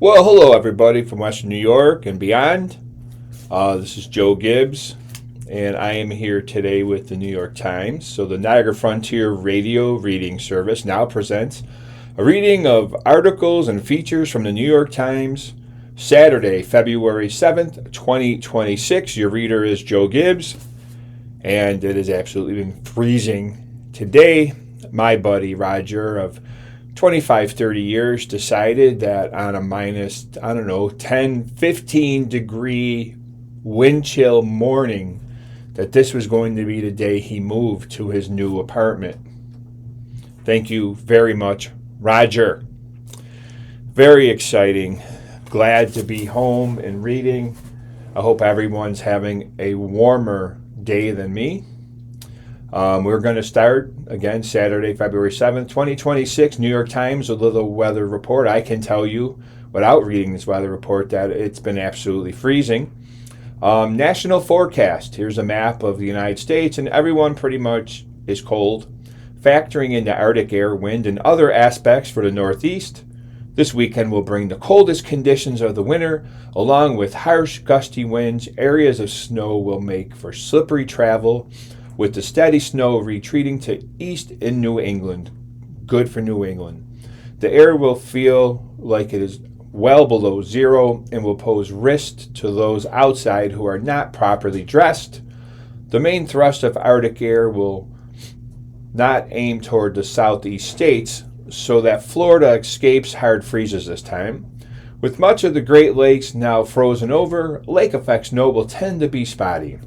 Well, hello everybody from Western New York and beyond. This is Joe Gibbs, and I am here today with the New York Times. So, the Niagara Frontier Radio Reading Service now presents a reading of articles and features from the New York Times, Saturday, February 7th, 2026. Your reader is Joe Gibbs, and it has absolutely been freezing today. My buddy Roger of 25, 30 years decided that on a minus, 10, 15 degree wind chill morning, that this was going to be the day he moved to his new apartment. Thank you very much, Roger. Very exciting. Glad to be home and reading. I hope everyone's having a warmer day than me. We're going to start, again, Saturday, February 7th, 2026, New York Times, a little weather report. I can tell you, without reading this weather report, that it's been absolutely freezing. National forecast. Here's a map of the United States, and everyone pretty much is cold. Factoring in the Arctic air, wind, and other aspects for the Northeast, this weekend will bring the coldest conditions of the winter, along with harsh, gusty winds. Areas of snow will make for slippery travel, with the steady snow retreating to east in New England. Good for New England. The air will feel like it is well below zero and will pose risk to those outside who are not properly dressed. The main thrust of Arctic air will not aim toward the southeast states, so that Florida escapes hard freezes this time. With much of the Great Lakes now frozen over, lake effect snow will tend to be spotty.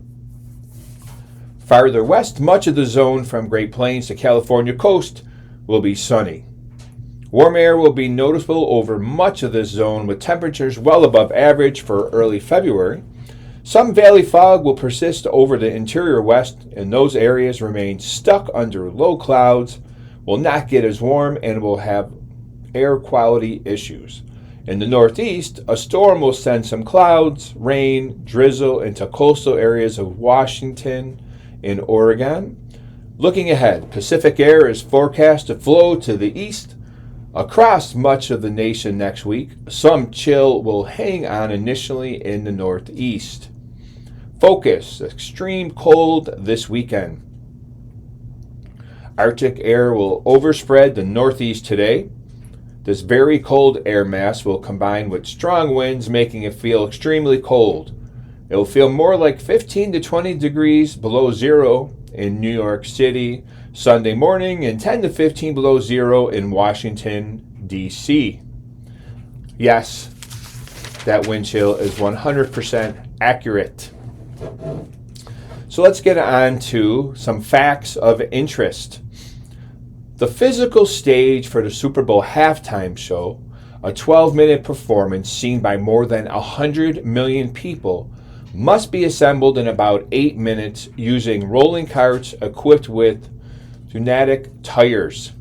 Farther west, much of the zone from Great Plains to California coast will be sunny. Warm air will be noticeable over much of this zone, with temperatures well above average for early February. Some valley fog will persist over the interior west, and those areas remain stuck under low clouds, will not get as warm, and will have air quality issues. In the northeast, a storm will send some clouds, rain, drizzle into coastal areas of Washington in Oregon. Looking ahead, Pacific air is forecast to flow to the east across much of the nation next week. Some chill will hang on initially in the northeast. Focus, extreme cold this weekend. Arctic air will overspread the northeast today. This very cold air mass will combine with strong winds, making it feel extremely cold. It will feel more like 15 to 20 degrees below zero in New York City Sunday morning, and 10 to 15 below zero in Washington, D.C. Yes, that wind chill is 100% accurate. So let's get on to some facts of interest. The physical stage for the Super Bowl halftime show, a 12-minute performance seen by more than 100 million people, must be assembled in about 8 minutes using rolling carts equipped with pneumatic tires.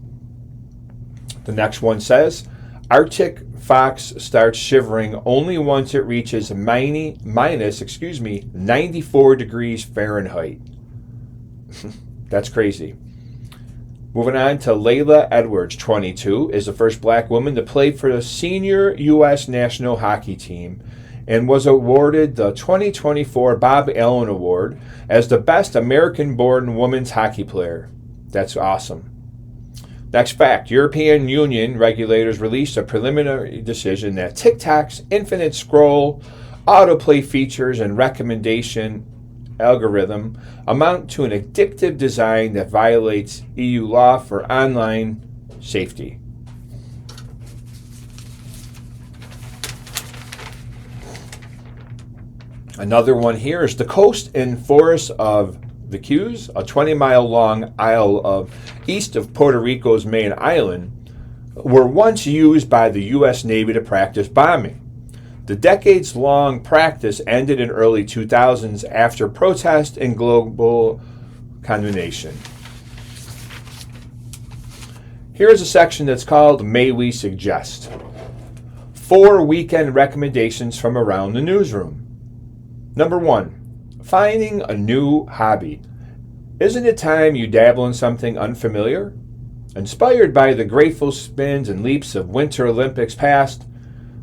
The next one says, Arctic fox starts shivering only once it reaches minus 94 degrees Fahrenheit. That's crazy. Moving on to Layla Edwards, 22, is the first black woman to play for the senior U.S. national hockey team, and was awarded the 2024 Bob Allen Award as the best American-born women's hockey player. That's awesome. Next fact, European Union regulators released a preliminary decision that TikTok's infinite scroll, autoplay features, and recommendation algorithm amount to an addictive design that violates EU law for online safety. Another one here is the coast and forests of Vieques, a 20-mile-long isle east of Puerto Rico's main island, were once used by the U.S. Navy to practice bombing. The decades-long practice ended in early 2000s after protest and global condemnation. Here is a section that's called May We Suggest? 4 weekend recommendations from around the newsroom. Number 1, finding a new hobby. Isn't it time you dabble in something unfamiliar? Inspired by the graceful spins and leaps of Winter Olympics past,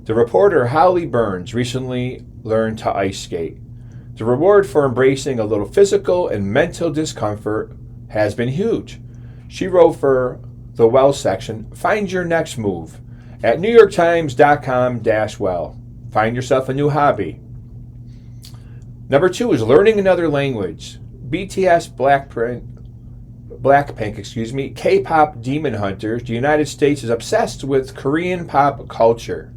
The reporter Holly Burns recently learned to ice skate. The reward for embracing a little physical and mental discomfort has been huge. She wrote for the Well section, "Find your next move" at NewYorkTimes.com-well. Find yourself a new hobby. Number 2 is learning another language. BTS Blackpink, K-pop demon hunters, the United States is obsessed with Korean pop culture.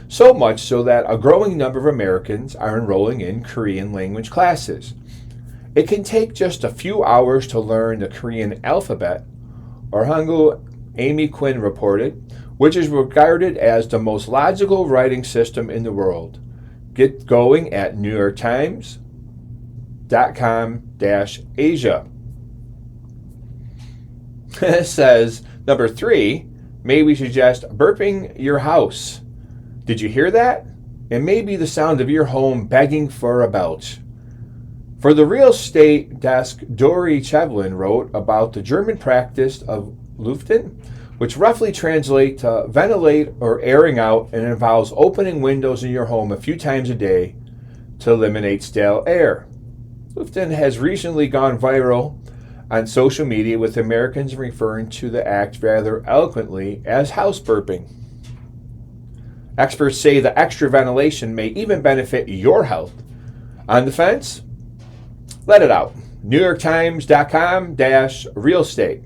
So much so that a growing number of Americans are enrolling in Korean language classes. It can take just a few hours to learn the Korean alphabet, or Hangul, Amy Quinn reported, which is regarded as the most logical writing system in the world. Get going at NewYorkTimes.com-Asia. It says, number 3, may we suggest burping your house. Did you hear that? It may be the sound of your home begging for a belch. For the real estate desk, Dory Chevlin wrote about the German practice of Lüften, which roughly translates to ventilate or airing out, and involves opening windows in your home a few times a day to eliminate stale air. Lüften has recently gone viral on social media, with Americans referring to the act rather eloquently as house burping. Experts say the extra ventilation may even benefit your health. On the fence? Let it out. NewYorkTimes.com-real estate.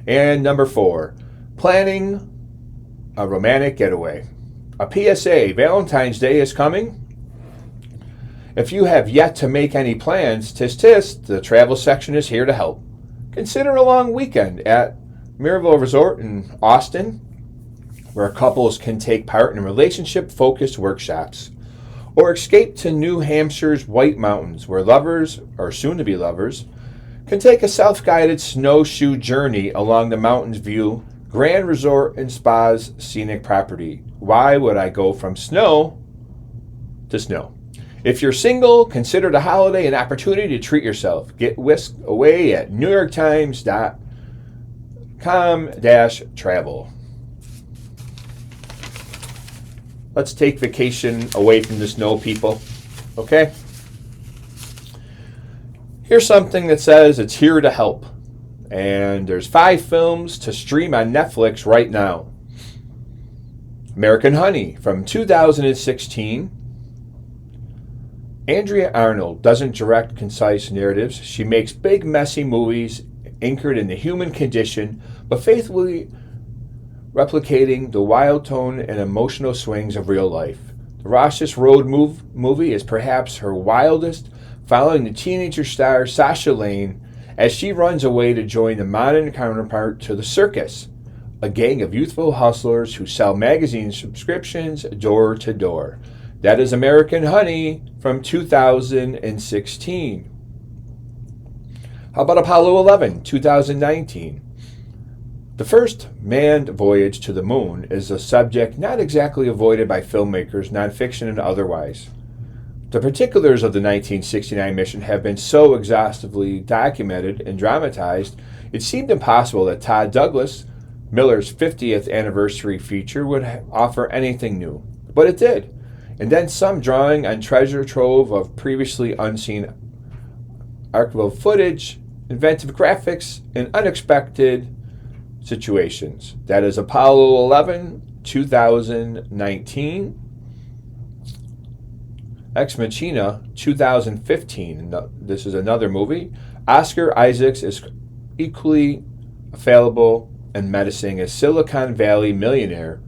And number 4, planning a romantic getaway. A PSA, Valentine's Day is coming. If you have yet to make any plans, tis, the travel section is here to help. Consider a long weekend at Miraval Resort in Austin, where couples can take part in relationship-focused workshops. Or escape to New Hampshire's White Mountains, where lovers, or soon-to-be lovers, can take a self-guided snowshoe journey along the Mountains View Grand Resort and Spa's scenic property. Why would I go from snow to snow? If you're single, consider the holiday an opportunity to treat yourself. Get whisked away at NewYorkTimes.com-travel. Let's take vacation away from the snow, people. Okay? Here's something that says it's here to help. And there's 5 films to stream on Netflix right now. American Honey from 2016. Andrea Arnold doesn't direct concise narratives. She makes big, messy movies anchored in the human condition, but faithfully replicating the wild tone and emotional swings of real life. The Raucous Road movie is perhaps her wildest, following the teenager star Sasha Lane as she runs away to join the modern counterpart to the circus, a gang of youthful hustlers who sell magazine subscriptions door to door. That is American Honey from 2016. How about Apollo 11, 2019? The first manned voyage to the moon is a subject not exactly avoided by filmmakers, nonfiction and otherwise. The particulars of the 1969 mission have been so exhaustively documented and dramatized, it seemed impossible that Todd Douglas, Miller's 50th anniversary feature, would offer anything new. But it did. And then some, drawing on treasure trove of previously unseen archival footage, inventive graphics, and unexpected situations. That is Apollo 11, 2019. Ex Machina, 2015. This is another movie. Oscar Isaacs is equally fallible and menacing as Silicon Valley millionaire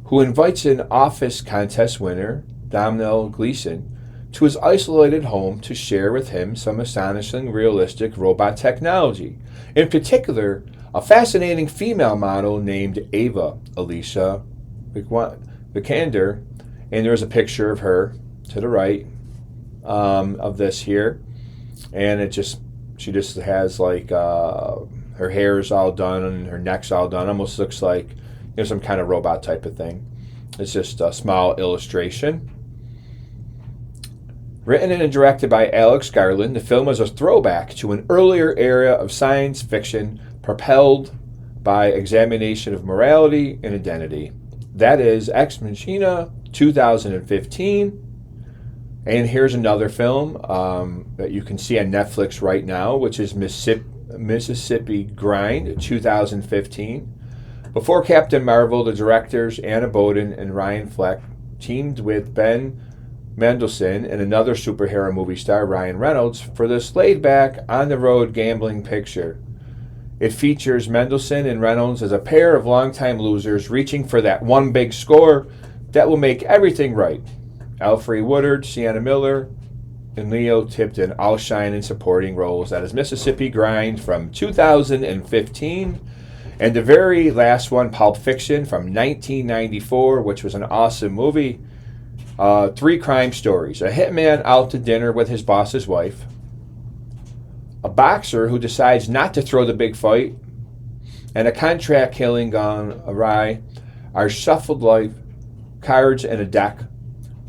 who invites an office contest winner, Domhnall Gleeson, to his isolated home to share with him some astonishing realistic robot technology. In particular, a fascinating female model named Ava Alicia Vikander, and there's a picture of her to the right of this here, and she just has like her hair is all done and her neck's all done. Almost looks like some kind of robot type of thing. It's just a small illustration. Written and directed by Alex Garland, the film is a throwback to an earlier era of science fiction propelled by examination of morality and identity. That is Ex Machina 2015. And here's another film that you can see on Netflix right now, which is Mississippi Grind, 2015. Before Captain Marvel, the directors Anna Boden and Ryan Fleck teamed with Ben Mendelsohn and another superhero movie star, Ryan Reynolds, for this laid-back, on-the-road gambling picture. It features Mendelsohn and Reynolds as a pair of longtime losers reaching for that one big score that will make everything right. Alfre Woodard, Sienna Miller, and Leo Tipton all shine in supporting roles. That is Mississippi Grind from 2015. And the very last one, Pulp Fiction from 1994, which was an awesome movie. 3 crime stories. A hitman out to dinner with his boss's wife. A boxer who decides not to throw the big fight. And a contract killing gone awry. Our shuffled life, cards, and a deck.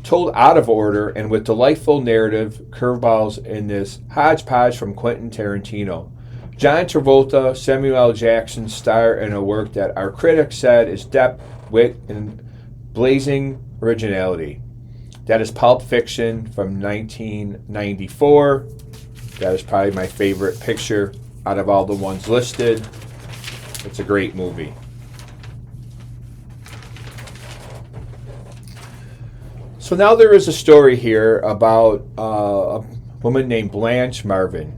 Told out of order and with delightful narrative curveballs in this hodgepodge from Quentin Tarantino. John Travolta, Samuel L. Jackson star in a work that our critics said is depth, wit, and blazing originality. That is Pulp Fiction from 1994. That is probably my favorite picture out of all the ones listed. It's a great movie. So now there is a story here about a woman named Blanche Marvin.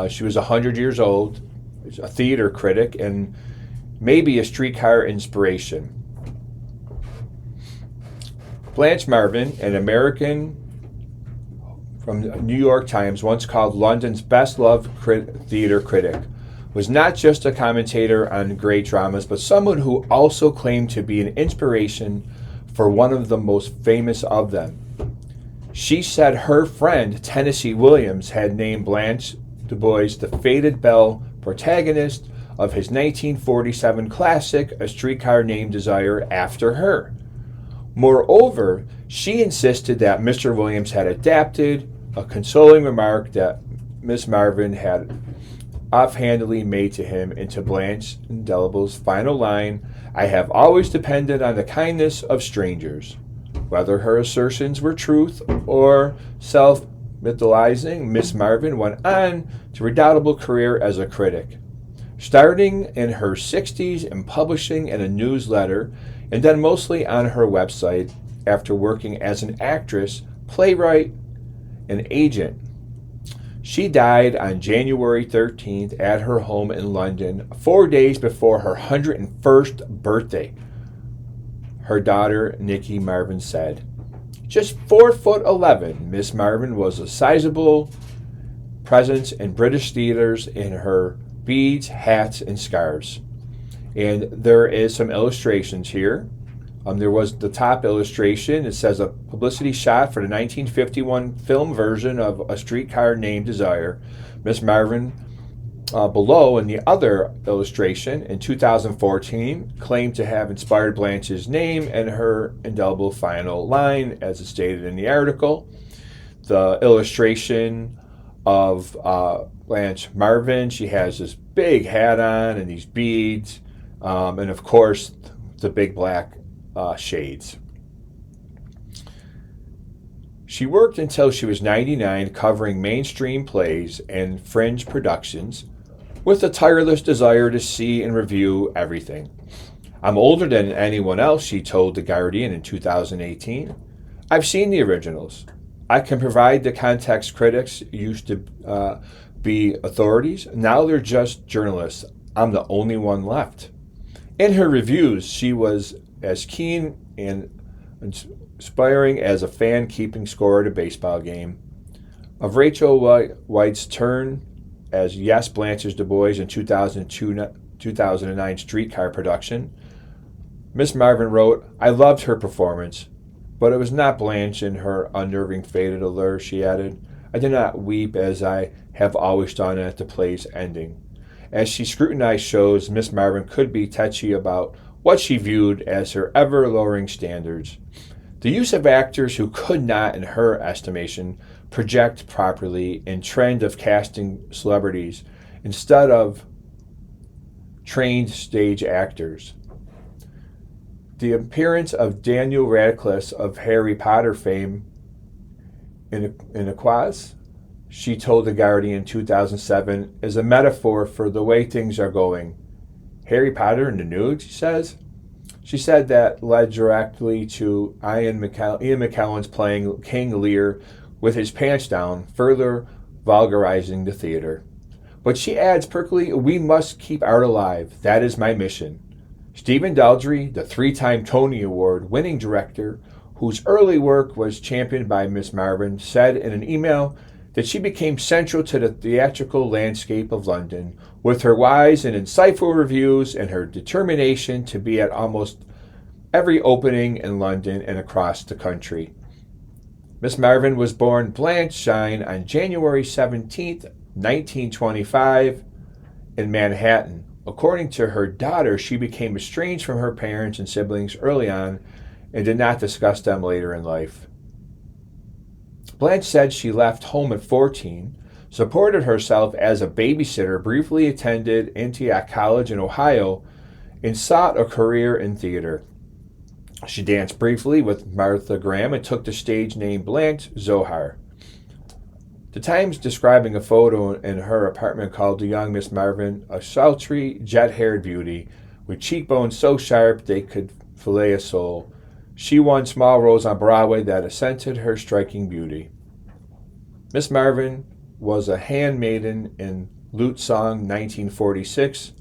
She was 100 years old, a theater critic, and maybe a streetcar inspiration. Blanche Marvin, an American from the New York Times, once called London's best-loved theater critic, was not just a commentator on great dramas, but someone who also claimed to be an inspiration for one of the most famous of them. She said her friend Tennessee Williams had named Blanche Du Bois the faded belle protagonist of his 1947 classic A Streetcar Named Desire after her. Moreover, she insisted that Mr. Williams had adapted a consoling remark that Miss Marvin had offhandedly made to him into Blanche Indelible's final line, "I have always depended on the kindness of strangers." Whether her assertions were truth or self-mytholizing, Miss Marvin went on to a redoubtable career as a critic, starting in her 60s and publishing in a newsletter, and then mostly on her website after working as an actress, playwright, and agent. She died on January 13th at her home in London, 4 days before her 101st birthday. Her daughter, Nikki Marvin, said, "Just 4'11", Miss Marvin was a sizable presence in British theaters in her beads, hats, and scarves." And there is some illustrations here. There was the top illustration. It says a publicity shot for the 1951 film version of A Streetcar Named Desire. Miss Marvin below in the other illustration in 2014 claimed to have inspired Blanche's name and her indelible final line, as is stated in the article. The illustration of Blanche Marvin, she has this big hat on and these beads, and of course the big black shades. She worked until she was 99, covering mainstream plays and fringe productions, with a tireless desire to see and review everything. "I'm older than anyone else," she told The Guardian in 2018. "I've seen the originals. I can provide the context critics used to be authorities. Now they're just journalists. I'm the only one left." In her reviews, she was as keen and inspiring as a fan keeping score at a baseball game. Of Rachel White's turn as Yes Blanche Du Bois in 2009 Streetcar production, Miss Marvin wrote, "I loved her performance, but it was not Blanche in her unnerving faded allure," she added. "I did not weep as I have always done at the play's ending." As she scrutinized shows, Miss Marvin could be touchy about what she viewed as her ever-lowering standards. The use of actors who could not, in her estimation, project properly, and trend of casting celebrities instead of trained stage actors. The appearance of Daniel Radcliffe of Harry Potter fame in Aquaz, she told The Guardian in 2007, is a metaphor for the way things are going. Harry Potter in the nude, she says. She said that led directly to Ian McKellen's playing King Lear with his pants down, further vulgarizing the theater. But she adds perkily, we must keep art alive. That is my mission. Stephen Daldry, the 3-time Tony Award-winning director, whose early work was championed by Miss Marvin, said in an email that she became central to the theatrical landscape of London with her wise and insightful reviews and her determination to be at almost every opening in London and across the country. Miss Marvin was born Blanche Shine on January 17, 1925, in Manhattan. According to her daughter, she became estranged from her parents and siblings early on and did not discuss them later in life. Blanche said she left home at 14, supported herself as a babysitter, briefly attended Antioch College in Ohio, and sought a career in theater. She danced briefly with Martha Graham and took the stage name Blanche Zohar. The Times, describing a photo in her apartment, called the young Miss Marvin a sultry, jet-haired beauty with cheekbones so sharp they could fillet a soul. She won small roles on Broadway that accented her striking beauty. Miss Marvin was a handmaiden in Lute Song 1946,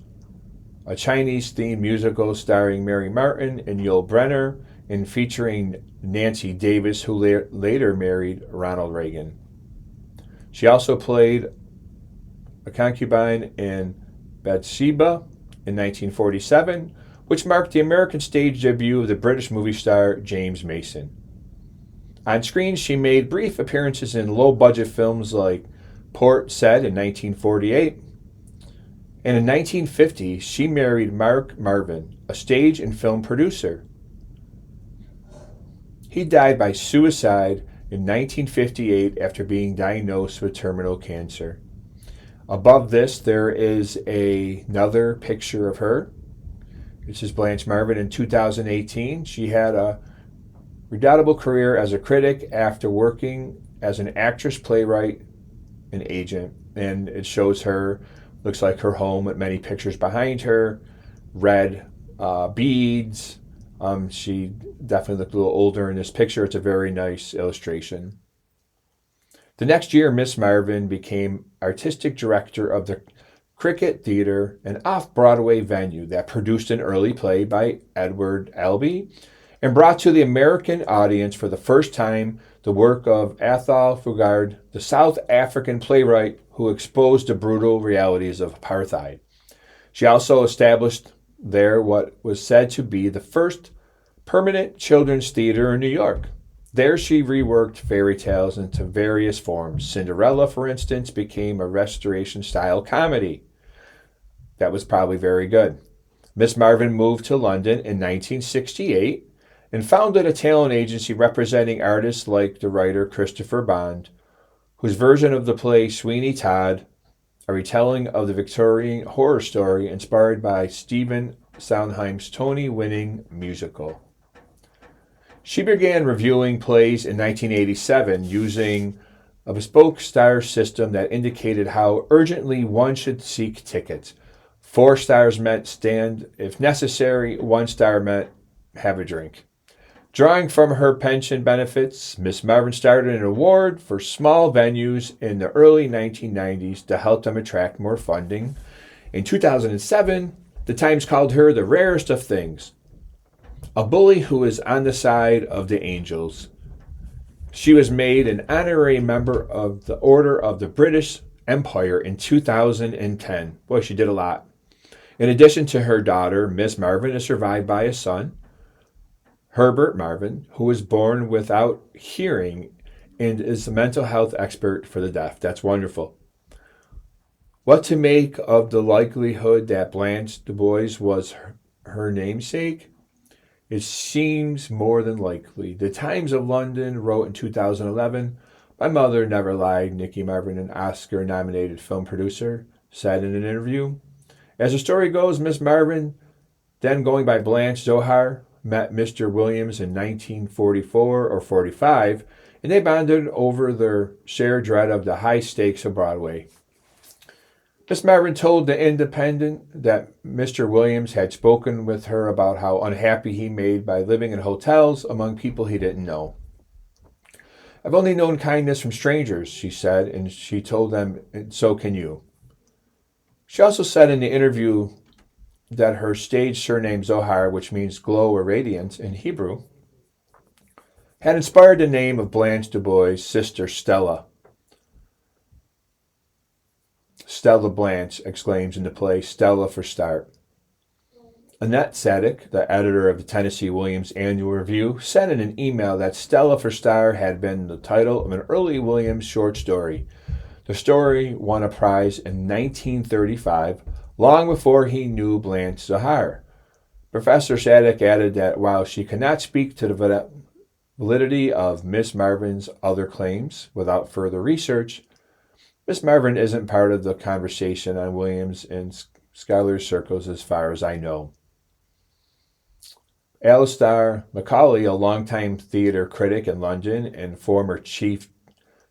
a Chinese-themed musical starring Mary Martin and Yul Brynner and featuring Nancy Davis, who later married Ronald Reagan. She also played a concubine in Bathsheba in 1947, which marked the American stage debut of the British movie star James Mason. On screen, she made brief appearances in low-budget films like Port Said in 1948, and in 1950, she married Mark Marvin, a stage and film producer. He died by suicide in 1958 after being diagnosed with terminal cancer. Above this, there is another picture of her. This is Blanche Marvin in 2018. She had a redoubtable career as a critic after working as an actress, playwright, and agent. And it shows her, looks like her home with many pictures behind her, red beads. She definitely looked a little older in this picture. It's a very nice illustration. The next year, Miss Marvin became artistic director of the Cricket Theater, an off-Broadway venue that produced an early play by Edward Albee and brought to the American audience for the first time the work of Athol Fugard, the South African playwright who exposed the brutal realities of apartheid. She also established there what was said to be the first permanent children's theater in New York. There she reworked fairy tales into various forms. Cinderella, for instance, became a restoration-style comedy. That was probably very good. Miss Marvin moved to London in 1968 and founded a talent agency representing artists like the writer Christopher Bond, whose version of the play Sweeney Todd, a retelling of the Victorian horror story inspired by Stephen Sondheim's Tony-winning musical. She began reviewing plays in 1987 using a bespoke star system that indicated how urgently one should seek tickets. 4 stars meant stand if necessary, 1 star meant have a drink. Drawing from her pension benefits, Miss Marvin started an award for small venues in the early 1990s to help them attract more funding. In 2007, the Times called her the rarest of things, a bully who is on the side of the angels. She was made an honorary member of the Order of the British Empire in 2010. Boy, she did a lot. In addition to her daughter, Miss Marvin is survived by a son, Herbert Marvin, who was born without hearing and is a mental health expert for the deaf. That's wonderful. What to make of the likelihood that Blanche Du Bois was her namesake? It seems more than likely. The Times of London wrote in 2011, "My mother never lied," Nicky Marvin, an Oscar-nominated film producer, said in an interview. As the story goes, Miss Marvin, then going by Blanche Zohar, met Mr. Williams in 1944 or 45, and they bonded over their shared dread of the high stakes of Broadway. Miss Marvin told The Independent that Mr. Williams had spoken with her about how unhappy he made by living in hotels among people he didn't know. I've only known kindness from strangers, she said, and she told them, so can you. She also said in the interview that her stage surname Zohar, which means glow or radiance in Hebrew, had inspired the name of Blanche Du Bois' sister Stella. Stella Blanche exclaims in the play Stella for Start. Annette Sadik, the editor of the Tennessee Williams Annual Review, said in an email that Stella for Star had been the title of an early Williams short story. The story won a prize in 1935, long before he knew Blanche Zohar. Professor Sadik added that while she could not speak to the validity of Miss Marvin's other claims without further research, Miss Marvin isn't part of the conversation on Williams in scholar circles as far as I know. Alistair Macaulay, a longtime theater critic in London and former chief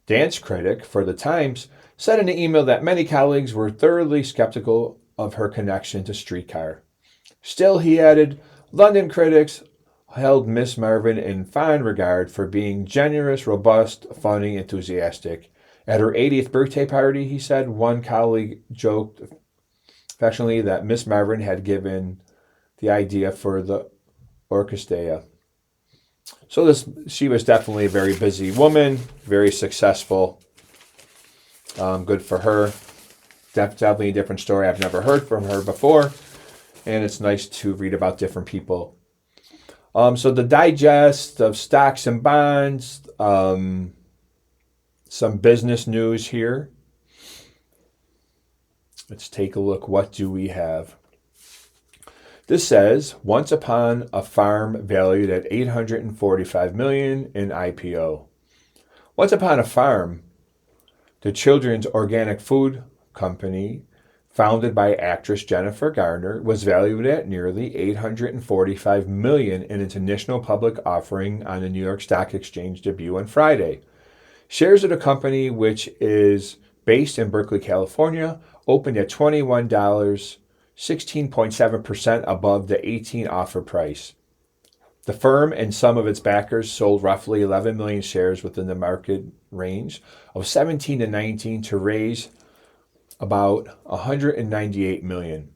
dance critic for The Times, said in an email that many colleagues were thoroughly skeptical of her connection to Streetcar. Still, he added, London critics held Miss Marvin in fond regard for being generous, robust, funny, enthusiastic. At her 80th birthday party, he said, one colleague joked affectionately that Miss Marvin had given the idea for the orchestra. So she was definitely a very busy woman, very successful. Good for her. Definitely a different story. I've never heard from her before, and it's nice to read about different people. So the digest of stocks and bonds, some business news here. Let's take a look. What do we have? This says, once upon a farm valued at $845 million in IPO. Once upon a farm, the children's organic food company, founded by actress Jennifer Garner, was valued at nearly $845 million in its initial public offering on the New York Stock Exchange debut on Friday. Shares of the company, which is based in Berkeley, California, opened at $21, 16.7% above the $18 offer price. The firm and some of its backers sold roughly 11 million shares within the market range of 17 to 19 to raise about $198 million.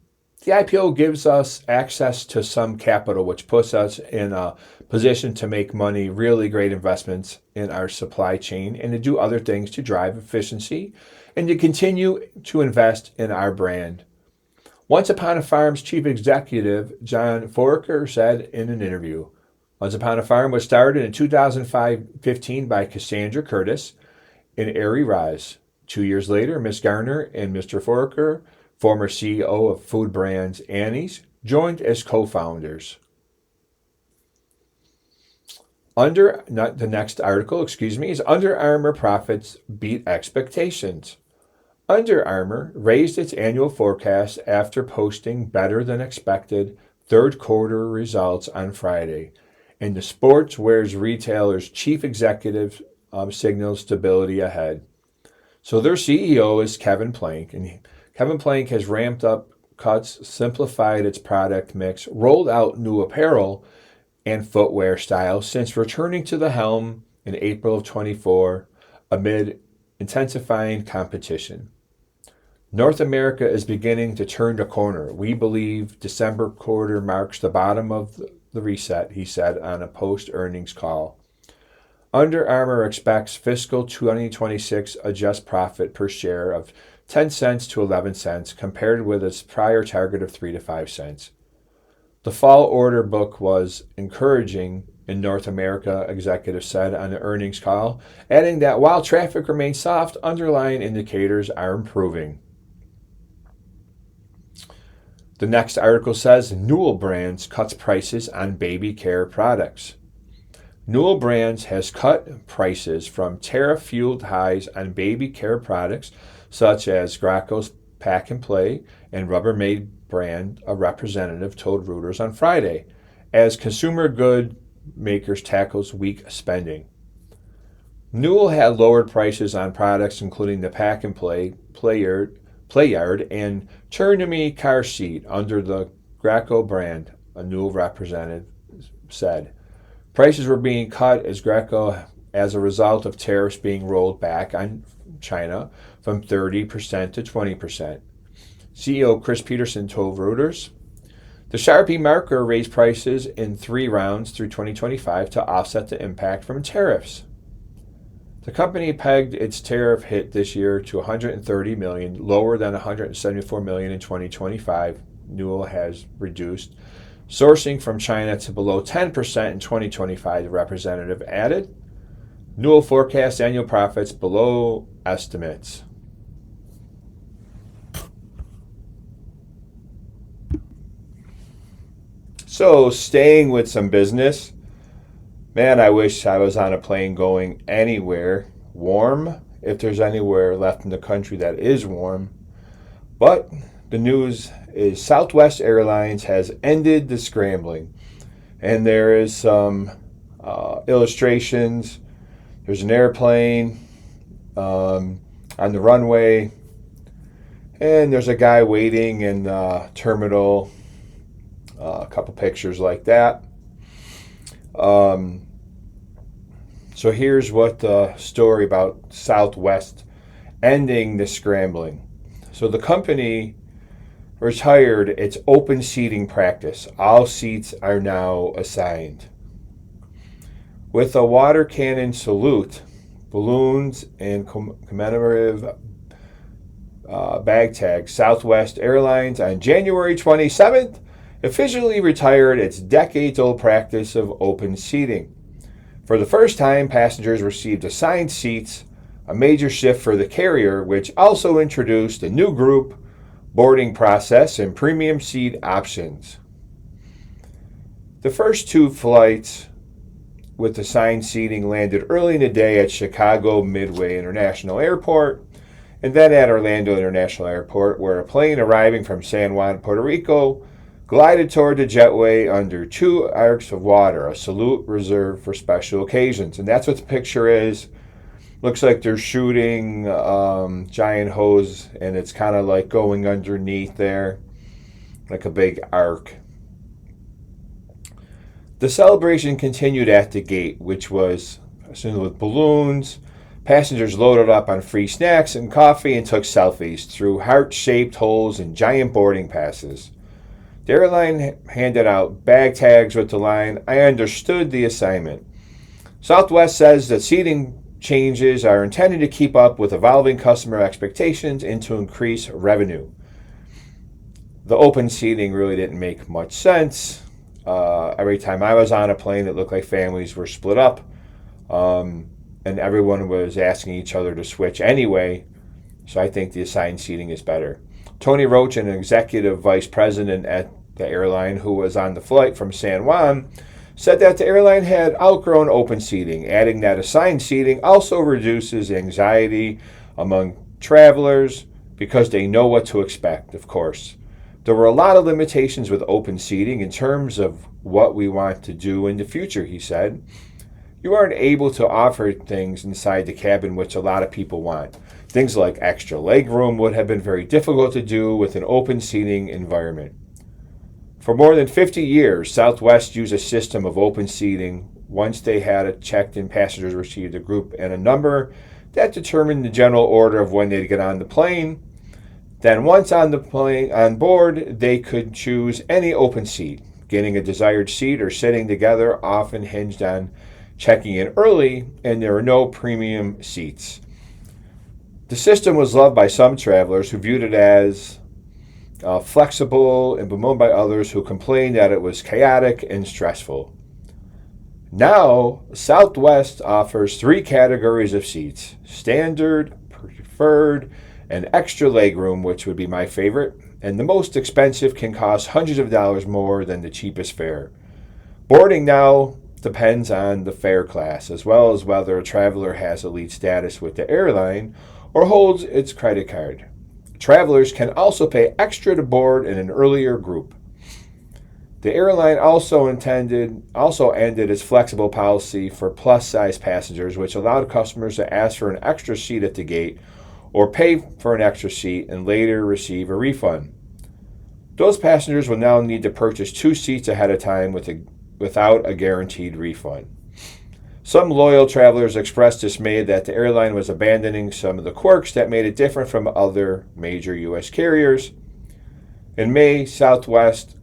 The IPO gives us access to some capital, which puts us in a position to make money, really great investments in our supply chain, and to do other things to drive efficiency and to continue to invest in our brand. Once Upon a Farm's chief executive, John Foraker, said in an interview, Once Upon a Farm was started in 2015 by Cassandra Curtis and Ari Raz. 2 years later, Ms. Garner and Mr. Foraker, former CEO of food brands Annie's, joined as co-founders. The next article, is Under Armour profits beat expectations. Under Armour raised its annual forecast after posting better than expected third quarter results on Friday, and the sportswear retailer's chief executive signals stability ahead. So their CEO is Kevin Plank, and Kevin Plank has ramped up cuts, simplified its product mix, rolled out new apparel and footwear styles since returning to the helm in April of 24 amid intensifying competition. North America is beginning to turn the corner. We believe December quarter marks the bottom of the reset, he said on a post-earnings call. Under Armour expects fiscal 2026 adjusted profit per share of 10 cents to 11 cents, compared with its prior target of 3 to 5 cents. The fall order book was encouraging in North America, executives said on the earnings call, adding that while traffic remains soft, underlying indicators are improving. The next article says Newell Brands cuts prices on baby care products. Newell Brands has cut prices from tariff-fueled highs on baby care products such as Graco's Pack and Play and Rubbermaid brand, a representative told Reuters on Friday. as consumer good makers tackles weak spending. Newell had lowered prices on products including the Pack and Play Yard, and Turn to Me car seat under the Graco brand, a Newell representative said. Prices were being cut as Graco as a result of tariffs being rolled back on China from 30% to 20%. CEO Chris Peterson told Reuters, the Sharpie marker raised prices in 3 rounds through 2025 to offset the impact from tariffs. The company pegged its tariff hit this year to $130 million, lower than $174 million in 2025. Newell has reduced sourcing from China to below 10% in 2025, the representative added. Newell forecasts annual profits below estimates. So, staying with some business. Man, I wish I was on a plane going anywhere warm, if there's anywhere left in the country that is warm. But the news is Southwest Airlines has ended the scrambling. And there is some illustrations. There's an airplane on the runway. And there's a guy waiting in the terminal. A couple pictures like that. So here's what the story about Southwest ending the scrambling. So the company retired its open seating practice. All seats are now assigned. With a water cannon salute, balloons, and commemorative bag tags, Southwest Airlines on January 27th officially retired its decades-old practice of open seating. For the first time, passengers received assigned seats, a major shift for the carrier, which also introduced a new group boarding process and premium seat options. The first 2 flights with assigned seating landed early in the day at Chicago Midway International Airport and then at Orlando International Airport, where a plane arriving from San Juan, Puerto Rico, glided toward the jetway under 2 arcs of water, a salute reserved for special occasions. And that's what the picture is. Looks like they're shooting giant hose, and it's kind of like going underneath there, like a big arc. The celebration continued at the gate, which was with balloons. Passengers loaded up on free snacks and coffee and took selfies through heart-shaped holes and giant boarding passes. The airline handed out bag tags with the line, "I understood the assignment." Southwest says that seating changes are intended to keep up with evolving customer expectations and to increase revenue. The open seating really didn't make much sense. Every time I was on a plane, it looked like families were split up, and everyone was asking each other to switch anyway. So I think the assigned seating is better. Tony Roach, an executive vice president at the airline who was on the flight from San Juan, said that the airline had outgrown open seating, adding that assigned seating also reduces anxiety among travelers because they know what to expect, of course. There were a lot of limitations with open seating in terms of what we want to do in the future, he said. You aren't able to offer things inside the cabin which a lot of people want. Things like extra leg room would have been very difficult to do with an open seating environment. For more than 50 years, Southwest used a system of open seating. Once they had a checked-in, passengers received a group and a number that determined the general order of when they'd get on the plane. Then once on the plane, on board, they could choose any open seat. Getting a desired seat or sitting together often hinged on checking in early, and there were no premium seats. The system was loved by some travelers who viewed it as flexible and bemoaned by others who complained that it was chaotic and stressful. Now, Southwest offers 3 categories of seats: standard, preferred, and extra legroom, which would be my favorite, and the most expensive can cost hundreds of dollars more than the cheapest fare. Boarding now depends on the fare class, as well as whether a traveler has elite status with the airline or holds its credit card. Travelers can also pay extra to board in an earlier group. The airline also ended its flexible policy for plus-size passengers, which allowed customers to ask for an extra seat at the gate or pay for an extra seat and later receive a refund. Those passengers will now need to purchase 2 seats ahead of time without a guaranteed refund. Some loyal travelers expressed dismay that the airline was abandoning some of the quirks that made it different from other major U.S. carriers. In May, Southwest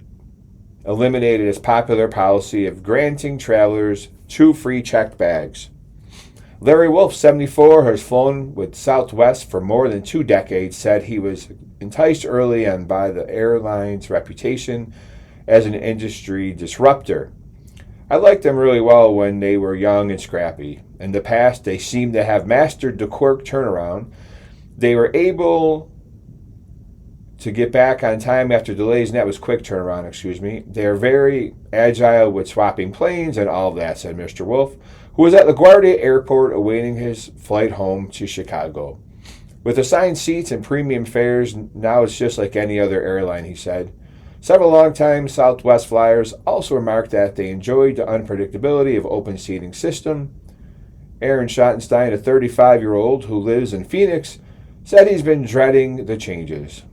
eliminated its popular policy of granting travelers 2 free checked bags. Larry Wolf, 74, who has flown with Southwest for more than 2 decades, said he was enticed early on by the airline's reputation as an industry disruptor. I liked them really well when they were young and scrappy. In the past, they seemed to have mastered the quirk turnaround. They were able to get back on time after delays, and that was quick turnaround, They are very agile with swapping planes and all of that, said Mr. Wolf, who was at LaGuardia Airport awaiting his flight home to Chicago. With assigned seats and premium fares, now it's just like any other airline, he said. Several longtime Southwest flyers also remarked that they enjoyed the unpredictability of open seating system. Aaron Schottenstein, a 35-year-old who lives in Phoenix, said he's been dreading the changes.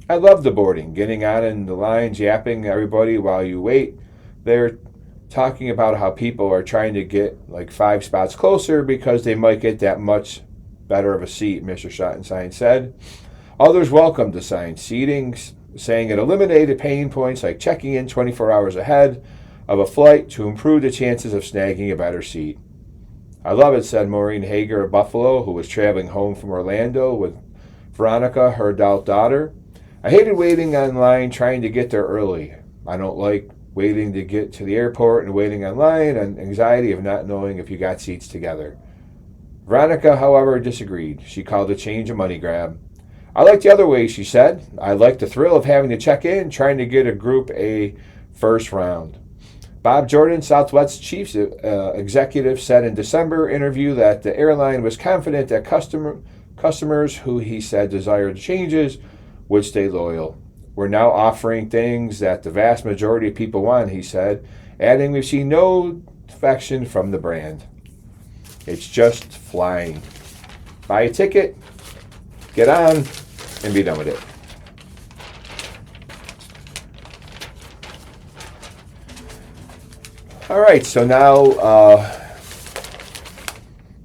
I love the boarding, getting on in the lines, yapping everybody while you wait. They're talking about how people are trying to get like 5 spots closer because they might get that much better of a seat, Mr. Schottenstein said. Others welcomed assigned seating, saying it eliminated pain points like checking in 24 hours ahead of a flight to improve the chances of snagging a better seat. I love it, said Maureen Hager of Buffalo, who was traveling home from Orlando with Veronica, her adult daughter. I hated waiting online trying to get there early. I don't like waiting to get to the airport and waiting online and anxiety of not knowing if you got seats together. Veronica, however, disagreed. She called the change a money grab. I like the other way, she said. I like the thrill of having to check in, trying to get a Group A first round. Bob Jordan, Southwest chief executive, said in December interview that the airline was confident that customers who he said desired changes would stay loyal. We're now offering things that the vast majority of people want, he said, adding we've seen no defection from the brand. It's just flying. Buy a ticket, get on, and be done with it. All right, so now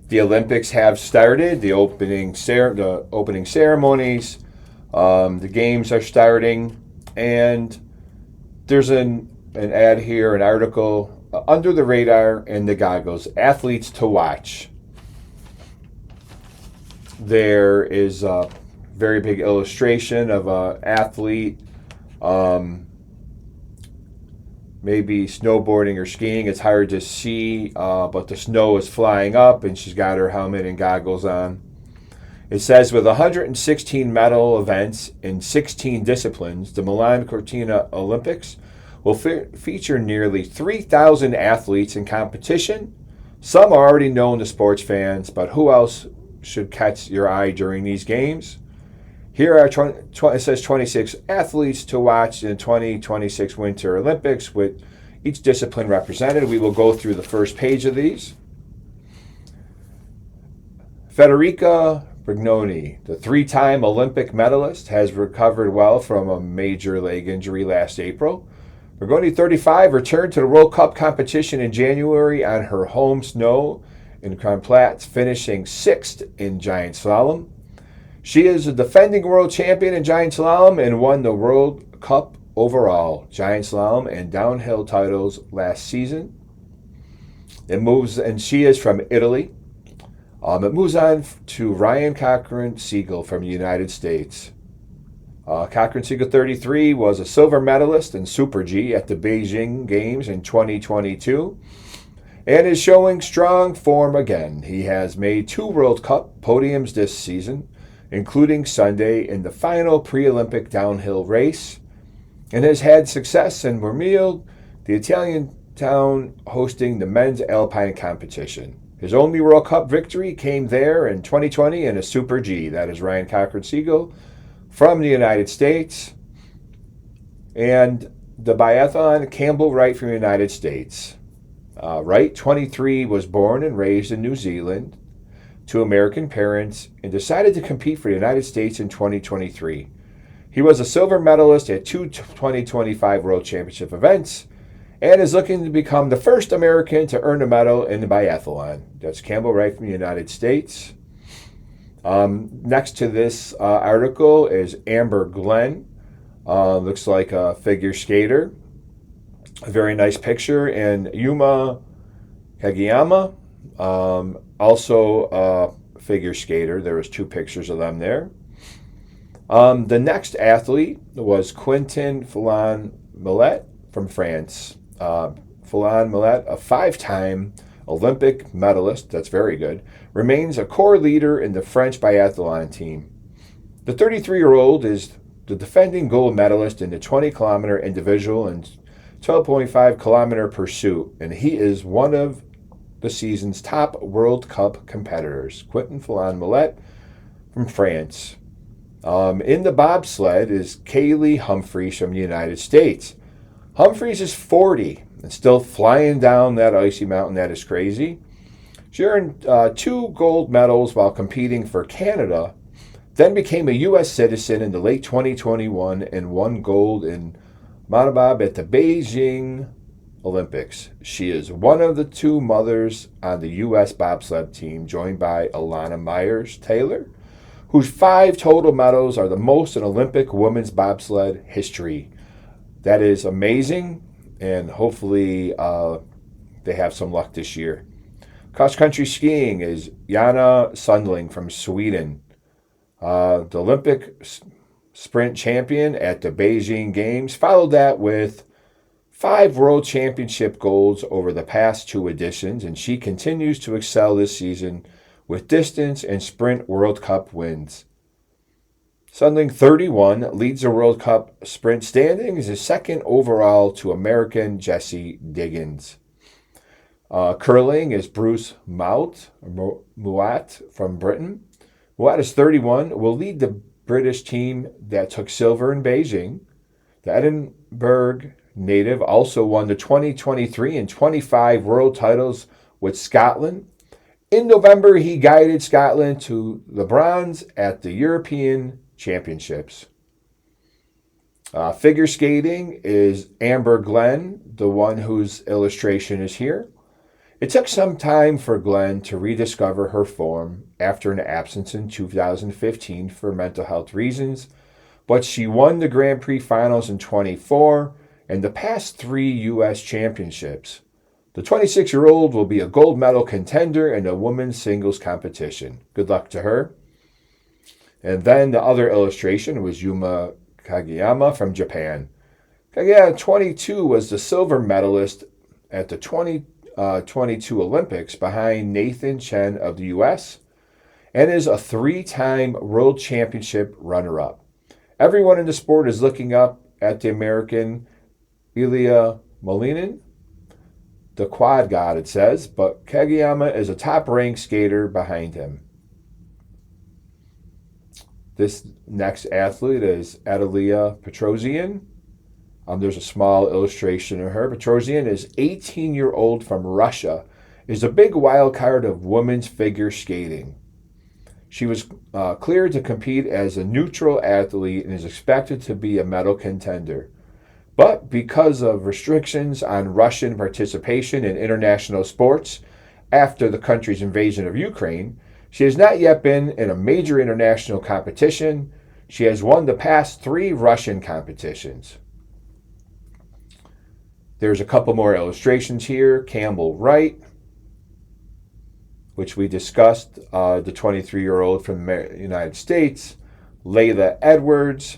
the Olympics have started. The opening ceremonies, the games are starting, and there's an ad here, an article, Under the Radar and the Goggles, Athletes to Watch. There is a very big illustration of an athlete, maybe snowboarding or skiing. It's hard to see, but the snow is flying up, and she's got her helmet and goggles on. It says, with 116 medal events in 16 disciplines, the Milan Cortina Olympics will feature nearly 3,000 athletes in competition. Some are already known to sports fans, but who else should catch your eye during these games? Here are it says 26 athletes to watch in the 2026 Winter Olympics with each discipline represented. We will go through the first page of these. Federica Brignoni, the 3-time Olympic medalist, has recovered well from a major leg injury last April. Brignoni, 35, returned to the World Cup competition in January on her home snow in Kronplatz, finishing 6th in giant slalom. She is a defending world champion in giant slalom and won the World Cup overall, giant slalom, and downhill titles last season. She is from Italy. It moves on to Ryan Cochran-Siegel from the United States. Cochran-Siegel, 33, was a silver medalist in Super G at the Beijing Games in 2022 and is showing strong form again. He has made 2 World Cup podiums this season, including Sunday in the final pre-Olympic downhill race, and has had success in Vermille, the Italian town hosting the men's alpine competition. His only World Cup victory came there in 2020 in a Super G. That is Ryan Cochran-Siegel from the United States. And the biathlon, Campbell Wright from the United States. Wright, 23, was born and raised in New Zealand to American parents and decided to compete for the United States in 2023. He was a silver medalist at two 2025 World Championship events and is looking to become the first American to earn a medal in the biathlon. That's Campbell Wright from the United States. Next to this article is Amber Glenn. Looks like a figure skater. A very nice picture. And Yuma Kageyama, also a figure skater. There was two pictures of them there. The next athlete was Quentin Fillon-Maillet from France. Fillon-Maillet, a five-time Olympic medalist, that's very good, remains a core leader in the French biathlon team. The 33-year-old is the defending gold medalist in the 20-kilometer individual and 12.5-kilometer pursuit, and he is one of the season's top World Cup competitors. Quentin Fillon-Maillet from France. In the bobsled is Kaylee Humphreys from the United States. Humphreys is 40 and still flying down that icy mountain. That is crazy. She earned 2 gold medals while competing for Canada, then became a U.S. citizen in the late 2021 and won gold in monobob at the Beijing Olympics. She is one of the 2 mothers on the U.S. bobsled team, joined by Alana Myers-Taylor, whose 5 total medals are the most in Olympic women's bobsled history. That is amazing, and hopefully they have some luck this year. Cross-country skiing is Jana Sundling from Sweden. The Olympic sprint champion at the Beijing Games, followed that with 5 World Championship golds over the past 2 editions, and she continues to excel this season with distance and sprint World Cup wins. Sundling, 31, leads the World Cup sprint standings, is second overall to American Jessie Diggins. Curling is Bruce Mouat from Britain. Mouat is 31, will lead the British team that took silver in Beijing. The Edinburgh native also won the 2023 and 25 world titles with Scotland. In November, he guided Scotland to the bronze at the European Championships. Figure skating is Amber Glenn, the one whose illustration is here. It took some time for Glenn to rediscover her form after an absence in 2015 for mental health reasons, but she won the Grand Prix finals in 24 and the past 3 U.S. championships. The 26-year-old will be a gold medal contender in the women's singles competition. Good luck to her. And then the other illustration was Yuma Kageyama from Japan. Kageyama, 22, was the silver medalist at the 2022 Olympics behind Nathan Chen of the U.S. and is a 3-time World Championship runner-up. Everyone in the sport is looking up at the American Ilya Malinin, the quad god, it says, but Kageyama is a top-ranked skater behind him. This next athlete is Adalia Petrosian. There's a small illustration of her. Petrosian is 18-year-old from Russia, is a big wild card of women's figure skating. She was cleared to compete as a neutral athlete and is expected to be a medal contender. But because of restrictions on Russian participation in international sports after the country's invasion of Ukraine, she has not yet been in a major international competition. She has won the past 3 Russian competitions. There's a couple more illustrations here. Campbell Wright, which we discussed, the 23-year-old from the United States. Layla Edwards.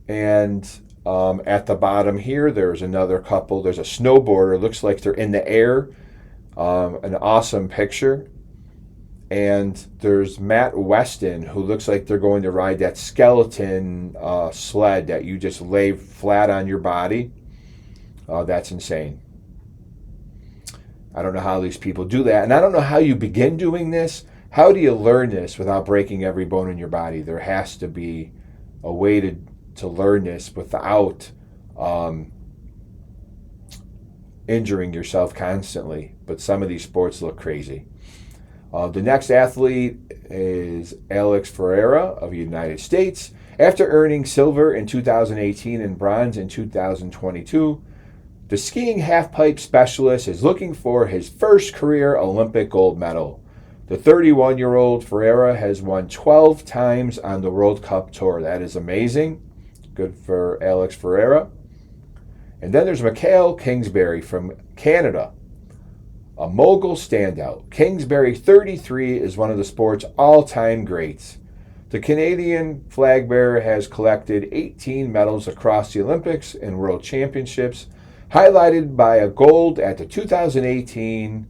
And at the bottom here, there's another couple. There's a snowboarder. Looks like they're in the air. An awesome picture. And there's Matt Weston, who looks like they're going to ride that skeleton sled that you just lay flat on your body. That's insane. I don't know how these people do that. And I don't know how you begin doing this. How do you learn this without breaking every bone in your body? There has to be a way to learn this without um, injuring yourself constantly. But some of these sports look crazy. The next athlete is Alex Ferreira of the United States. After earning silver in 2018 and bronze in 2022, the skiing halfpipe specialist is looking for his first career Olympic gold medal. The 31-year-old Ferreira has won 12 times on the World Cup Tour. That is amazing. Good for Alex Ferreira. And then there's Mikhail Kingsbury from Canada, a mogul standout. Kingsbury, 33, is one of the sport's all-time greats. The Canadian flag bearer has collected 18 medals across the Olympics and World Championships, highlighted by a gold at the 2018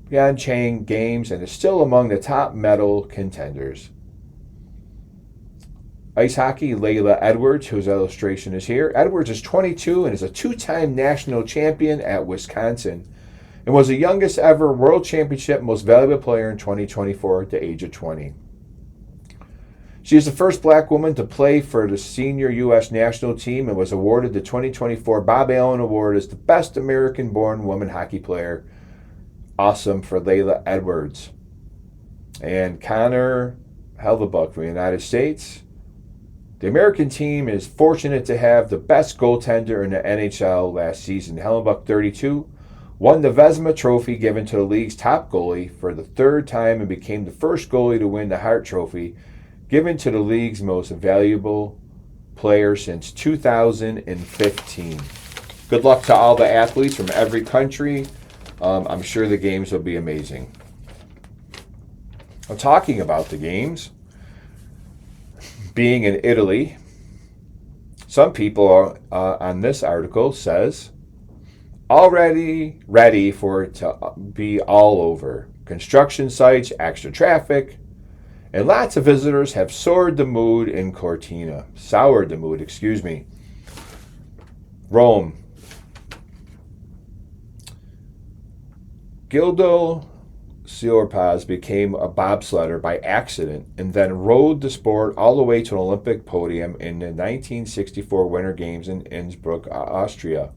Pyeongchang Games, and is still among the top medal contenders. Ice hockey, Layla Edwards, whose illustration is here. Edwards is 22 and is a two-time national champion at Wisconsin, and was the youngest ever World Championship Most Valuable Player in 2024 at the age of 20. She is the first black woman to play for the senior U.S. national team and was awarded the 2024 Bob Allen Award as the best American-born woman hockey player. Awesome for Layla Edwards. And Connor Hellebuck from the United States. The American team is fortunate to have the best goaltender in the NHL last season. Hellebuck, 32, won the Vezina Trophy given to the league's top goalie for the third time and became the first goalie to win the Hart Trophy, given to the league's most valuable player since 2015. Good luck to all the athletes from every country. I'm sure the games will be amazing. Well, talking about the games, being in Italy, some people on this article says, already ready for it to be all over. Construction sites, extra traffic, and lots of visitors have soured the mood in Cortina. Soured the mood, excuse me. Rome. Gildo Siorpaz became a bobsledder by accident and then rode the sport all the way to an Olympic podium in the 1964 Winter Games in Innsbruck, Austria.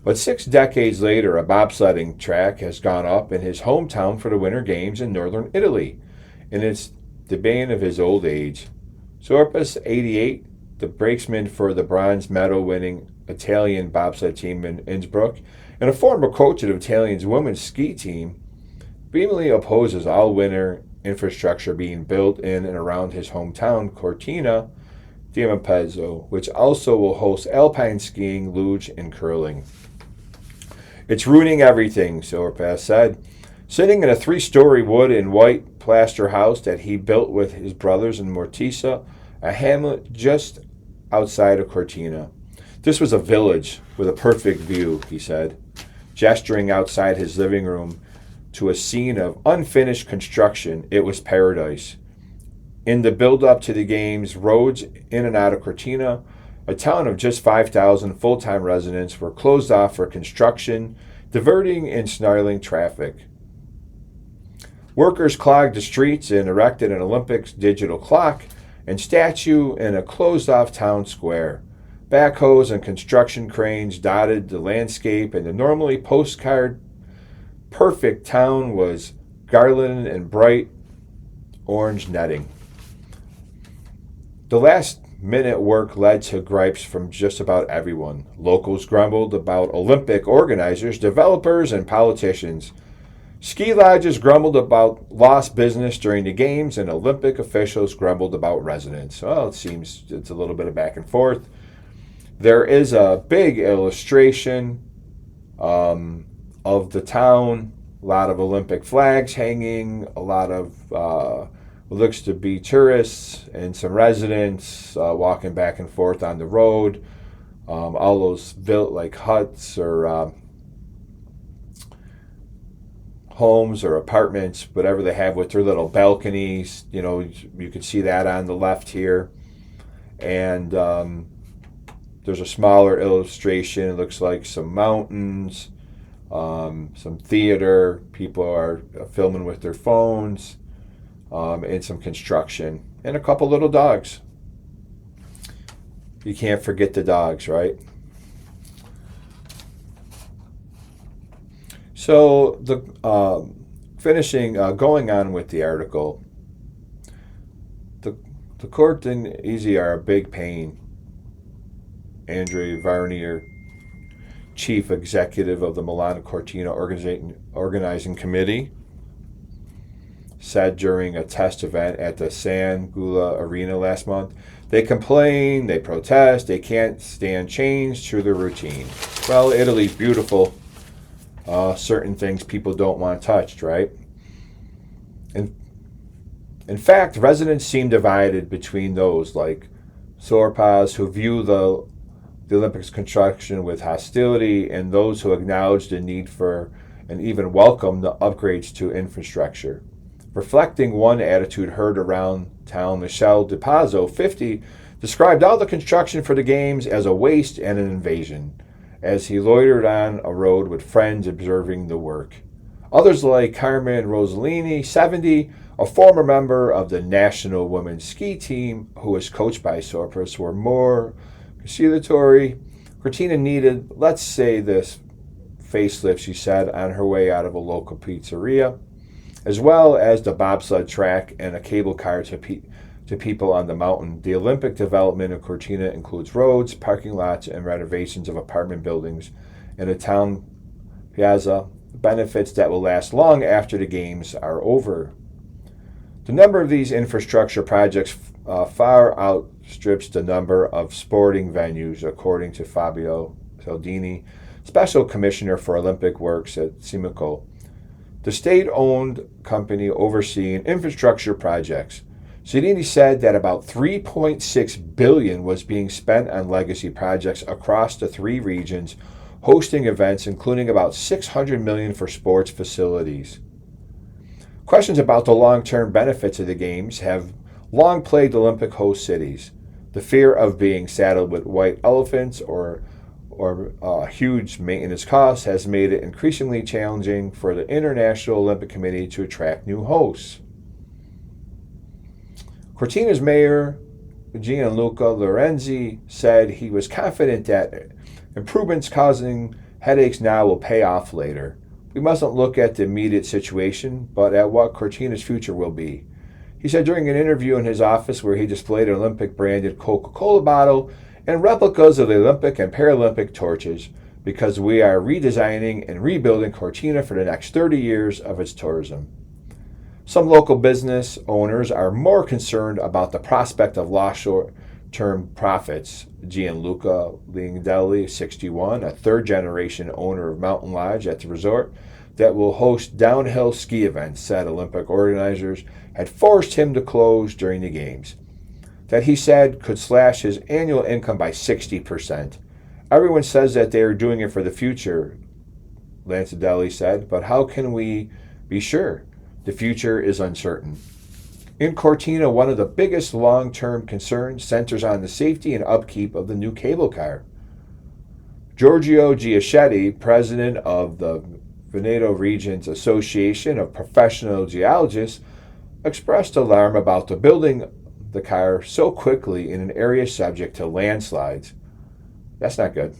But 6 decades later, a bobsledding track has gone up in his hometown for the Winter Games in northern Italy, and it's the bane of his old age. Siorpaz, 88, the brakesman for the bronze medal-winning Italian bobsled team in Innsbruck, and a former coach of the Italian women's ski team, vehemently opposes all winter infrastructure being built in and around his hometown, Cortina d'Ampezzo, which also will host alpine skiing, luge, and curling. It's ruining everything, Siorpaz said. Sitting in a 3-story wood and white plaster house that he built with his brothers in Mortisa, a hamlet just outside of Cortina. This was a village with a perfect view, he said, gesturing outside his living room to a scene of unfinished construction. It was paradise. In the build-up to the games, roads in and out of Cortina, a town of just 5,000 full-time residents, were closed off for construction, diverting and snarling traffic. Workers clogged the streets and erected an Olympics digital clock and statue in a closed-off town square. Backhoes and construction cranes dotted the landscape, and the normally postcard perfect town was garlanded in bright orange netting. The last-minute work led to gripes from just about everyone. Locals grumbled about Olympic organizers, developers, and politicians. Ski lodges grumbled about lost business during the games, and Olympic officials grumbled about residents. Well, it seems it's a little bit of back and forth. There is a big illustration of the town, a lot of Olympic flags hanging, a lot of what looks to be tourists and some residents walking back and forth on the road. All those built like huts or homes or apartments, whatever they have with their little balconies. You know, you can see that on the left here. And there's a smaller illustration. It looks like some mountains, some theater. People are filming with their phones, and some construction, and a couple little dogs. You can't forget the dogs, right? So the going on with the article, the court and Easy are a big pain. Andre Varnier, chief executive of the Milano Cortina organizing committee, said during a test event at the San Gula Arena last month, they complain, they protest, they can't stand change to their routine. Well, Italy's beautiful. Certain things people don't want touched, right? In fact, residents seem divided between those like Sorpas, who view the Olympics construction with hostility, and those who acknowledge the need for and even welcome the upgrades to infrastructure. Reflecting one attitude heard around town, Michel Di Pazzo, 50, described all the construction for the games as a waste and an invasion, as he loitered on a road with friends observing the work. Others like Carmen Rossellini, 70, a former member of the national women's ski team who was coached by Sorpas, were more conciliatory. Cortina needed, let's say this, facelift, she said, on her way out of a local pizzeria, as well as the bobsled track and a cable car to people on the mountain. The Olympic development of Cortina includes roads, parking lots, and renovations of apartment buildings in a town piazza, benefits that will last long after the games are over. The number of these infrastructure projects far outstrips the number of sporting venues, according to Fabio Saldini, Special Commissioner for Olympic Works at Simico, the state-owned company overseeing infrastructure projects. Saldini said that about $3.6 billion was being spent on legacy projects across the three regions, hosting events including about $600 million for sports facilities. Questions about the long-term benefits of the Games have long plagued Olympic host cities. The fear of being saddled with white elephants or huge maintenance costs has made it increasingly challenging for the International Olympic Committee to attract new hosts. Cortina's mayor, Gianluca Lorenzi, said he was confident that improvements causing headaches now will pay off later. We mustn't look at the immediate situation, but at what Cortina's future will be. He said during an interview in his office where he displayed an Olympic-branded Coca-Cola bottle and replicas of the Olympic and Paralympic torches, because we are redesigning and rebuilding Cortina for the next 30 years of its tourism. Some local business owners are more concerned about the prospect of lost short-term profits. Gianluca Lingdelli, 61, a third-generation owner of Mountain Lodge at the resort that will host downhill ski events, said Olympic organizers had forced him to close during the Games. That, he said, could slash his annual income by 60%. Everyone says that they are doing it for the future, Lanzadelli said, but how can we be sure? The future is uncertain. In Cortina, one of the biggest long-term concerns centers on the safety and upkeep of the new cable car. Giorgio Giachetti, president of the Veneto Region's Association of Professional Geologists, expressed alarm about the building the car so quickly in an area subject to landslides. That's not good.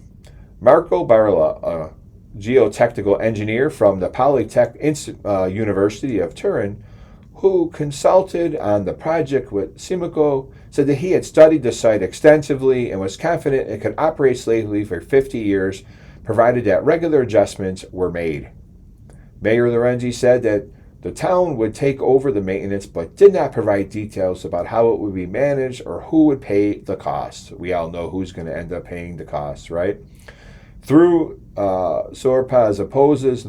Marco Barilla, a geotechnical engineer from the Polytech University of Turin, who consulted on the project with Simico, said that he had studied the site extensively and was confident it could operate safely for 50 years, provided that regular adjustments were made. Mayor Lorenzi said that the town would take over the maintenance, but did not provide details about how it would be managed or who would pay the costs. We all know who's going to end up paying the costs, right? Though Sorpas opposes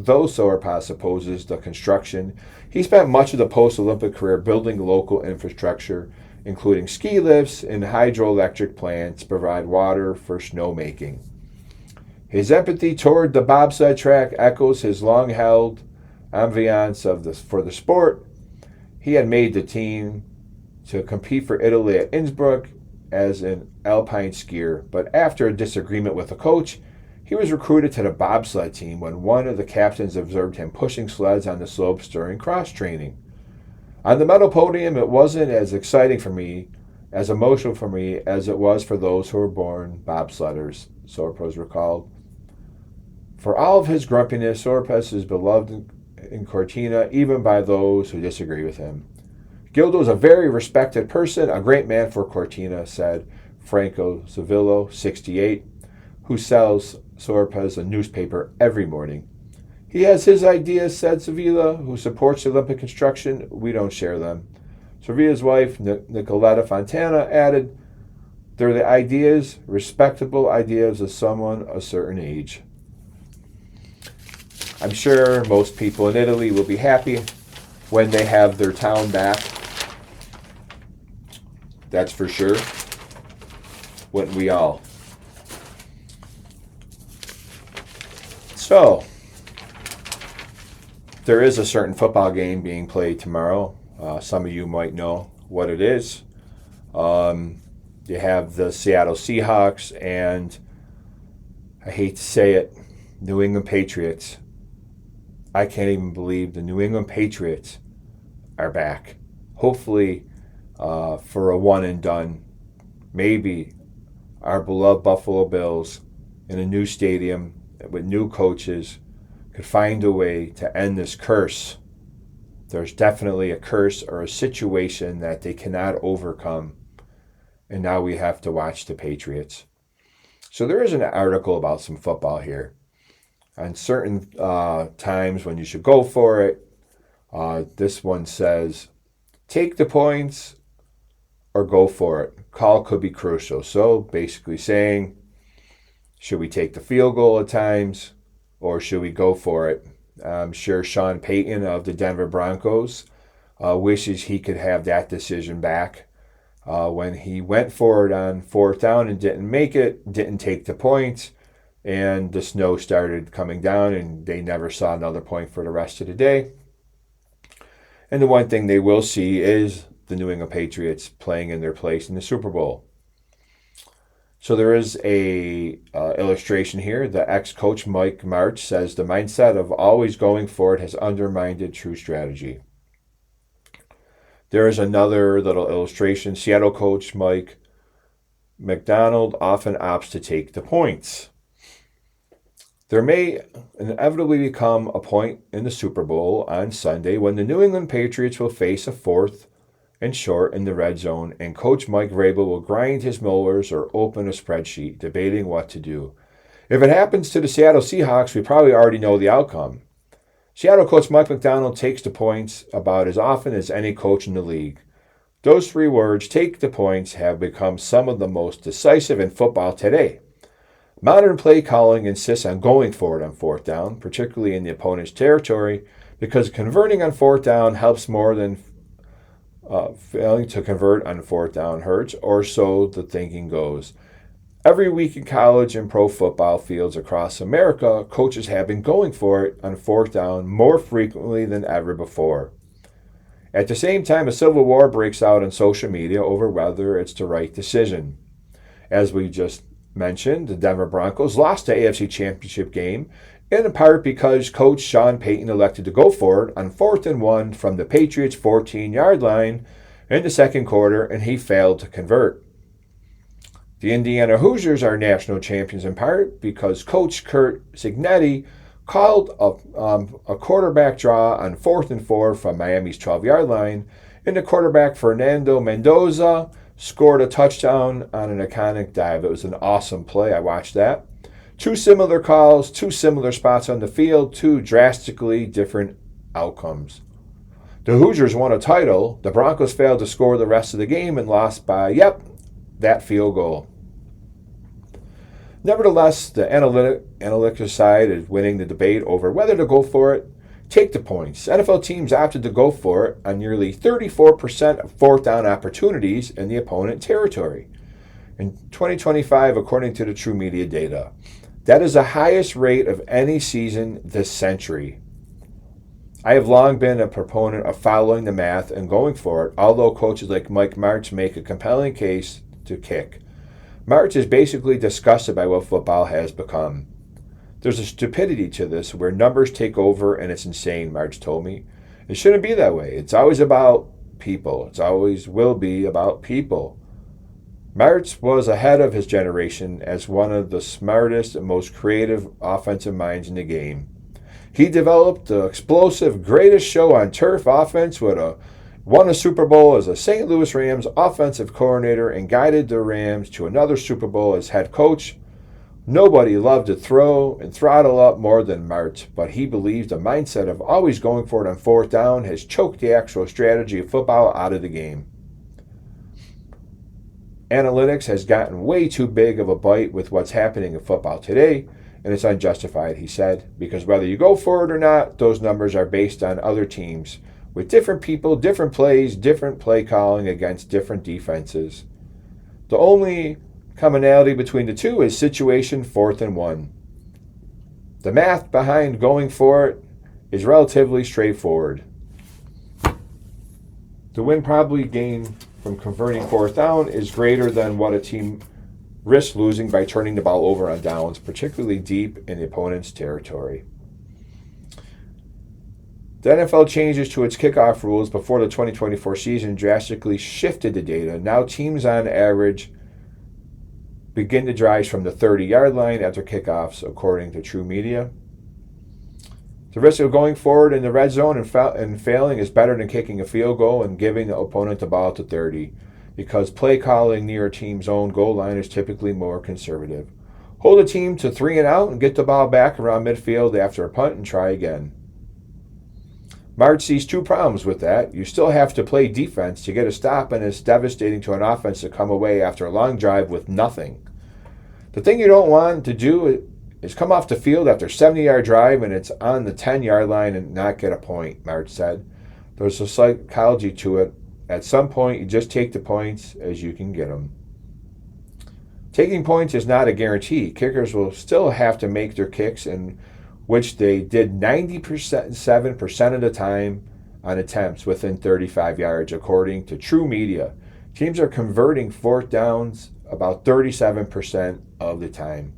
the construction, he spent much of the post-Olympic career building local infrastructure, including ski lifts and hydroelectric plants to provide water for snowmaking. His empathy toward the bobsled track echoes his long-held ambiance for the sport. He had made the team to compete for Italy at Innsbruck as an alpine skier, but after a disagreement with a coach, he was recruited to the bobsled team when one of the captains observed him pushing sleds on the slopes during cross-training. On the medal podium, it wasn't as exciting for me as emotional for me as it was for those who were born bobsledders, Sorpes recalled. For all of his grumpiness, Sorpes is beloved in Cortina, even by those who disagree with him. Gildo is a very respected person, a great man for Cortina, said Franco Zavillo, 68, who sells Sorpes a newspaper every morning. He has his ideas, said Sevilla, who supports Olympic construction. We don't share them. Sevilla's wife, Nicoletta Fontana, added, they're the ideas, respectable ideas of someone a certain age. I'm sure most people in Italy will be happy when they have their town back. That's for sure. Wouldn't we all? So, there is a certain football game being played tomorrow. Some of you might know what it is. You have the Seattle Seahawks and, I hate to say it, New England Patriots. I can't even believe the New England Patriots are back. Hopefully for a one and done. Maybe our beloved Buffalo Bills in a new stadium with new coaches could find a way to end this curse. There's definitely a curse or a situation that they cannot overcome. And now we have to watch the Patriots. So there is an article about some football here. On certain times when you should go for it, this one says, take the points or go for it. Call could be crucial. So basically saying, should we take the field goal at times or should we go for it? I'm sure Sean Payton of the Denver Broncos wishes he could have that decision back. When he went for it on fourth down and didn't make it, didn't take the points, and the snow started coming down and they never saw another point for the rest of the day. And the one thing they will see is the New England Patriots playing in their place in the Super Bowl. So there is a illustration here. The ex-coach Mike Martz says the mindset of always going for it has undermined true strategy. There is another little illustration. Seattle coach Mike McDonald often opts to take the points. There may inevitably become a point in the Super Bowl on Sunday when the New England Patriots will face a 4th and short in the red zone, and Coach Mike Vrabel will grind his molars or open a spreadsheet, debating what to do. If it happens to the Seattle Seahawks, we probably already know the outcome. Seattle coach Mike McDonald takes the points about as often as any coach in the league. Those 3 words, take the points, have become some of the most decisive in football today. Modern play calling insists on going for it on fourth down, particularly in the opponent's territory, because converting on fourth down helps more than failing to convert on fourth down hurts, or so the thinking goes. Every week in college and pro football fields across America, coaches have been going for it on fourth down more frequently than ever before. At the same time, a civil war breaks out on social media over whether it's the right decision. As we just mentioned, the Denver Broncos lost the AFC Championship game, in part because coach Sean Payton elected to go for it on 4th and 1 from the Patriots' 14-yard line in the second quarter, and he failed to convert. The Indiana Hoosiers are national champions in part because coach Curt Cignetti called a quarterback draw on 4th and 4 from Miami's 12-yard line, and the quarterback Fernando Mendoza scored a touchdown on an iconic dive. It was an awesome play. I watched that. 2 similar calls, 2 similar spots on the field, 2 drastically different outcomes. The Hoosiers won a title. The Broncos failed to score the rest of the game and lost by, that field goal. Nevertheless, the analytical side is winning the debate over whether to go for it. Take the points. NFL teams opted to go for it on nearly 34% of fourth down opportunities in the opponent territory. In 2025, according to the True Media data, that is the highest rate of any season this century. I have long been a proponent of following the math and going for it, although coaches like Mike Martz make a compelling case to kick. Martz is basically disgusted by what football has become. There's a stupidity to this where numbers take over and it's insane, Martz told me. It shouldn't be that way. It's always about people. It's always will be about people. Martz was ahead of his generation as one of the smartest and most creative offensive minds in the game. He developed the explosive greatest show on turf offense won a Super Bowl as a St. Louis Rams offensive coordinator and guided the Rams to another Super Bowl as head coach. Nobody loved to throw and throttle up more than Martz, but he believes the mindset of always going for it on fourth down has choked the actual strategy of football out of the game. Analytics has gotten way too big of a bite with what's happening in football today, and it's unjustified, he said, because whether you go for it or not, those numbers are based on other teams with different people, different plays, different play calling against different defenses. The only commonality between the two is situation 4th and 1. The math behind going for it is relatively straightforward. The win probably gained from converting fourth down is greater than what a team risks losing by turning the ball over on downs, particularly deep in the opponent's territory. The NFL changes to its kickoff rules before the 2024 season drastically shifted the data. Now teams on average begin to drive from the 30-yard line after kickoffs, according to True Media. The risk of going forward in the red zone and failing is better than kicking a field goal and giving the opponent the ball to 30, because play calling near a team's own goal line is typically more conservative. Hold a team to 3 and out and get the ball back around midfield after a punt and try again. Martz sees two problems with that. You still have to play defense to get a stop, and it's devastating to an offense to come away after a long drive with nothing. The thing you don't want to do is come off the field after a 70-yard drive and it's on the 10-yard line and not get a point, Martz said. There's a psychology to it. At some point, you just take the points as you can get them. Taking points is not a guarantee. Kickers will still have to make their kicks, in which they did 97% of the time on attempts within 35 yards, according to True Media. Teams are converting fourth downs about 37% of the time.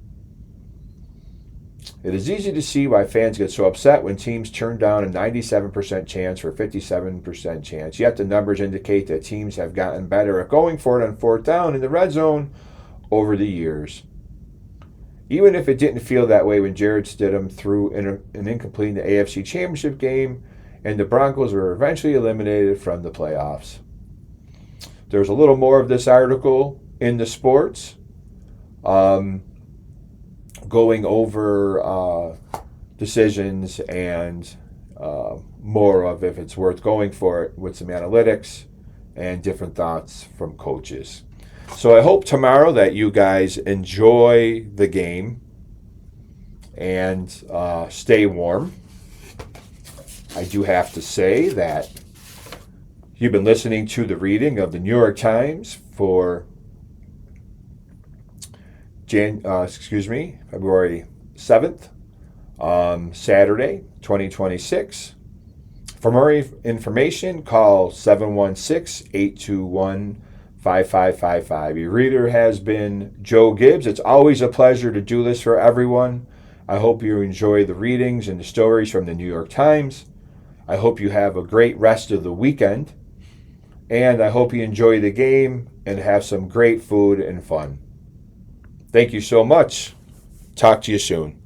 It is easy to see why fans get so upset when teams turn down a 97% chance for a 57% chance, yet the numbers indicate that teams have gotten better at going for it on fourth down in the red zone over the years. Even if it didn't feel that way when Jarrett Stidham threw an incomplete in the AFC Championship game and the Broncos were eventually eliminated from the playoffs. There's a little more of this article in the sports, going over decisions and more of if it's worth going for it with some analytics and different thoughts from coaches. So I hope tomorrow that you guys enjoy the game and stay warm. I do have to say that you've been listening to the reading of the New York Times for February 7th, Saturday, 2026. For more information, call 716-821-5555. Your reader has been Joe Gibbs. It's always a pleasure to do this for everyone. I hope you enjoy the readings and the stories from the New York Times. I hope you have a great rest of the weekend. And I hope you enjoy the game and have some great food and fun. Thank you so much. Talk to you soon.